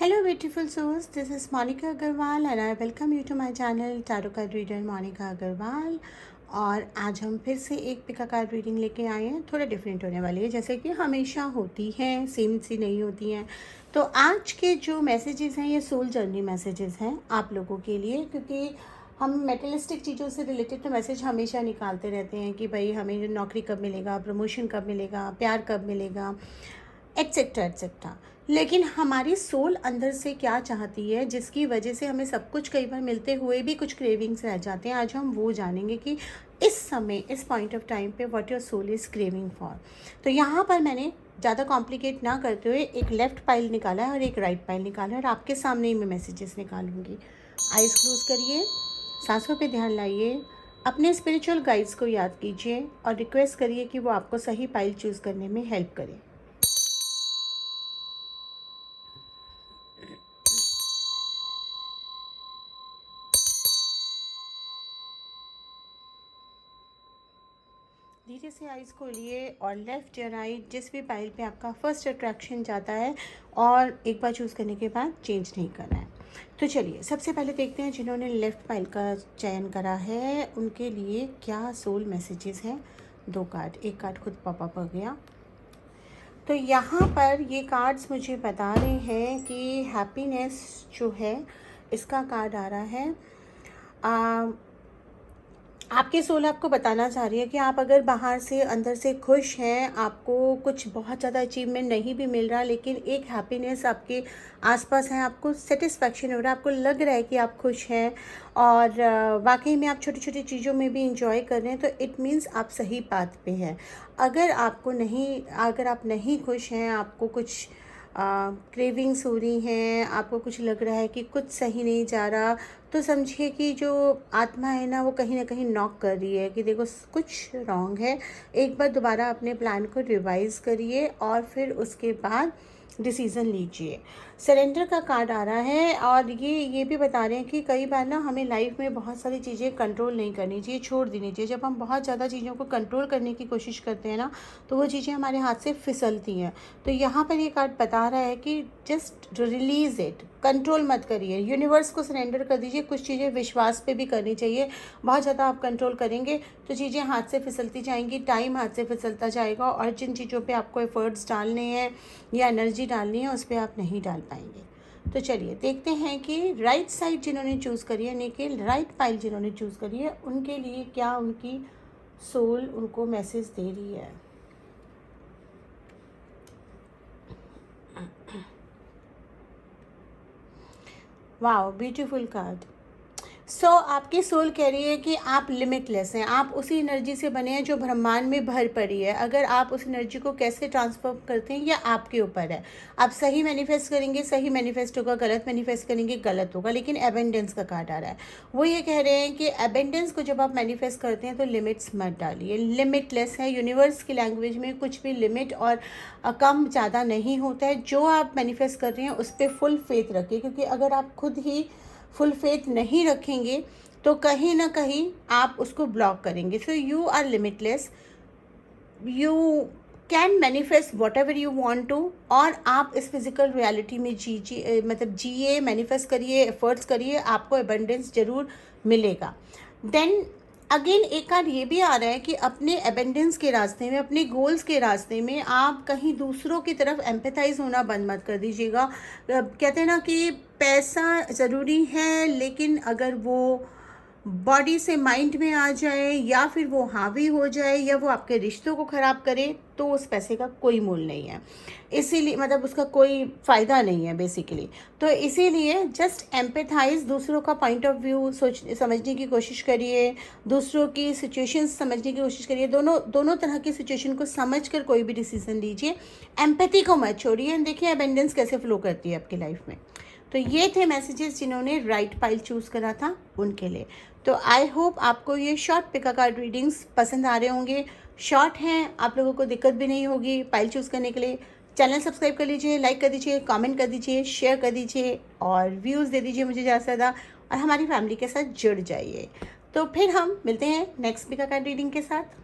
Hello beautiful souls, this is Monica Agarwal and I welcome you to my channel Tarot Card Reader Monica Agarwal। और आज हम फिर से एक पिका card reading लेके आए हैं। थोड़ा डिफरेंट होने वाली है, जैसे कि हमेशा होती हैं, सेम सी नहीं होती हैं। तो आज के जो मैसेजेस हैं ये सोल जर्नी मैसेजेस हैं आप लोगों के लिए, क्योंकि हम मेटलिस्टिक चीज़ों से रिलेटेड तो मैसेज हमेशा निकालते रहते हैं कि भाई हमें नौकरी कब मिलेगा, प्रमोशन कब मिलेगा, प्यार कब मिलेगा, एट्सेट्रा एट्सेट्रा। लेकिन हमारी सोल अंदर से क्या चाहती है, जिसकी वजह से हमें सब कुछ कई बार मिलते हुए भी कुछ क्रेविंग्स रह जाते हैं। आज हम वो जानेंगे कि इस समय, इस पॉइंट ऑफ टाइम पे what your soul is craving for. तो यहाँ पर मैंने ज़्यादा कॉम्प्लिकेट ना करते हुए एक लेफ़्ट पाइल निकाला है और एक राइट पाइल निकाला है और आपके सामने ही मैं मैसेजेस निकालूंगी। आइज़ क्लोज करिए, सांसों पे ध्यान लाइए, अपने स्पिरिचुअल गाइड्स को याद कीजिए और रिक्वेस्ट करिए कि वो आपको सही पाइल चूज़ करने में हेल्प करें। धीरे से आइज़ खोलिए और लेफ़्ट या राइट जिस भी पाइल पे आपका फर्स्ट अट्रैक्शन जाता है, और एक बार चूज़ करने के बाद चेंज नहीं करना है। तो चलिए सबसे पहले देखते हैं जिन्होंने लेफ़्ट पाइल का चयन करा है उनके लिए क्या सोल मैसेजेस हैं। दो कार्ड, एक कार्ड खुद पॉपअप हो गया। तो यहाँ पर ये कार्ड्स मुझे बता रहे हैं कि हैप्पीनेस जो है इसका कार्ड आ रहा है। आपकी सोल आपको बताना चाह रही है कि आप अगर बाहर से अंदर से खुश हैं, आपको कुछ बहुत ज़्यादा अचीवमेंट नहीं भी मिल रहा, लेकिन एक हैप्पीनेस आपके आसपास है, आपको सेटिस्फैक्शन हो रहा है, आपको लग रहा है कि आप खुश हैं और वाकई में आप छोटी छोटी चीज़ों में भी इंजॉय कर रहे हैं, तो इट मीन्स आप सही पाथ पे हैं। अगर आप नहीं खुश हैं, आपको कुछ क्रेविंग्स हो रही हैं, आपको कुछ लग रहा है कि कुछ सही नहीं जा रहा, तो समझिए कि जो आत्मा है ना वो कहीं ना कहीं नॉक कर रही है कि देखो कुछ रॉन्ग है। एक बार दोबारा अपने प्लान को रिवाइज करिए और फिर उसके बाद डिसीज़न लीजिए। सरेंडर का कार्ड आ रहा है और ये भी बता रहे हैं कि कई बार ना हमें लाइफ में बहुत सारी चीज़ें कंट्रोल नहीं करनी चाहिए, छोड़ देनी चाहिए। जब हम बहुत ज़्यादा चीज़ों को कंट्रोल करने की कोशिश करते हैं ना, तो वो चीज़ें हमारे हाथ से फिसलती हैं। तो यहाँ पर ये कार्ड बता रहा है कि जस्ट रिलीज़ इट, कंट्रोल मत करिए, यूनिवर्स को सरेंडर कर दीजिए। कुछ चीज़ें विश्वास पे भी करनी चाहिए। बहुत ज़्यादा आप कंट्रोल करेंगे तो चीज़ें हाथ से फिसलती जाएंगी, टाइम हाथ से फिसलता जाएगा और जिन चीज़ों पे आपको एफर्ट्स डालने हैं या एनर्जी डालनी है उस पर आप नहीं डाल पाएंगे। तो चलिए देखते हैं कि राइट साइड जिन्होंने चूज़ करी है, यानी कि राइट पाइल जिन्होंने चूज़ करी है, उनके लिए क्या उनकी सोल उनको मैसेज दे रही है। Wow, beautiful card. आपकी सोल कह रही है कि आप लिमिटलेस हैं, आप उसी एनर्जी से बने हैं जो ब्रह्मांड में भर पड़ी है। अगर आप उस एनर्जी को कैसे ट्रांसफर करते हैं यह आपके ऊपर है। आप सही मैनिफेस्ट करेंगे, सही मैनिफेस्ट होगा, गलत मैनिफेस्ट करेंगे, गलत होगा। लेकिन एबेंडेंस का कार्ड आ रहा है, वो ये कह रहे हैं कि एबेंडेंस को जब आप मैनिफेस्ट करते हैं तो लिमिट्स मत डालिए। लिमिटलेस है, यूनिवर्स की लैंग्वेज में कुछ भी लिमिट और कम ज़्यादा नहीं होता है। जो आप मैनिफेस्ट कर रहे हैं उस पर फुल फेथ रखिए, क्योंकि अगर आप खुद ही फुल फेथ नहीं रखेंगे तो कहीं ना कहीं आप उसको ब्लॉक करेंगे। So you are limitless, you can manifest whatever you want to. और आप इस फिजिकल रियलिटी में जिए, मैनिफेस्ट करिए, एफर्ट्स करिए, आपको एबंडेंस जरूर मिलेगा। देन अगेन एक कार्ड ये भी आ रहा है कि अपने एबेंडेंस के रास्ते में, अपने गोल्स के रास्ते में आप कहीं दूसरों की तरफ एम्पैथाइज होना बंद मत कर दीजिएगा। कहते हैं ना कि पैसा ज़रूरी है, लेकिन अगर वो बॉडी से माइंड में आ जाए या फिर वो हावी हो जाए या वो आपके रिश्तों को ख़राब करे तो उस पैसे का कोई मूल नहीं है। इसीलिए उसका कोई फ़ायदा नहीं है बेसिकली। तो इसीलिए जस्ट एम्पैथाइज, दूसरों का पॉइंट ऑफ व्यू समझने की कोशिश करिए, दूसरों की सिचुएशंस समझने की कोशिश करिए। दोनों तरह की सिचुएशन को समझकर कोई भी डिसीजन लीजिए। एम्पैथी को मत छोड़िए। देखिए एबेंडेंस कैसे फ्लो करती है आपकी लाइफ में। तो ये थे मैसेजेस जिन्होंने राइट पाइल चूज़ करा था उनके लिए। तो आई होप आपको ये शॉर्ट पिका कार्ड रीडिंग्स पसंद आ रहे होंगे। शॉर्ट हैं, आप लोगों को दिक्कत भी नहीं होगी पाइल चूज़ करने के लिए। चैनल सब्सक्राइब कर लीजिए, लाइक कर दीजिए, कमेंट कर दीजिए, शेयर कर दीजिए और व्यूज़ दे दीजिए मुझे ज़्यादा से ज़्यादा, और हमारी फैमिली के साथ जुड़ जाइए। तो फिर हम मिलते हैं नेक्स्ट पिका कार्ड रीडिंग के साथ।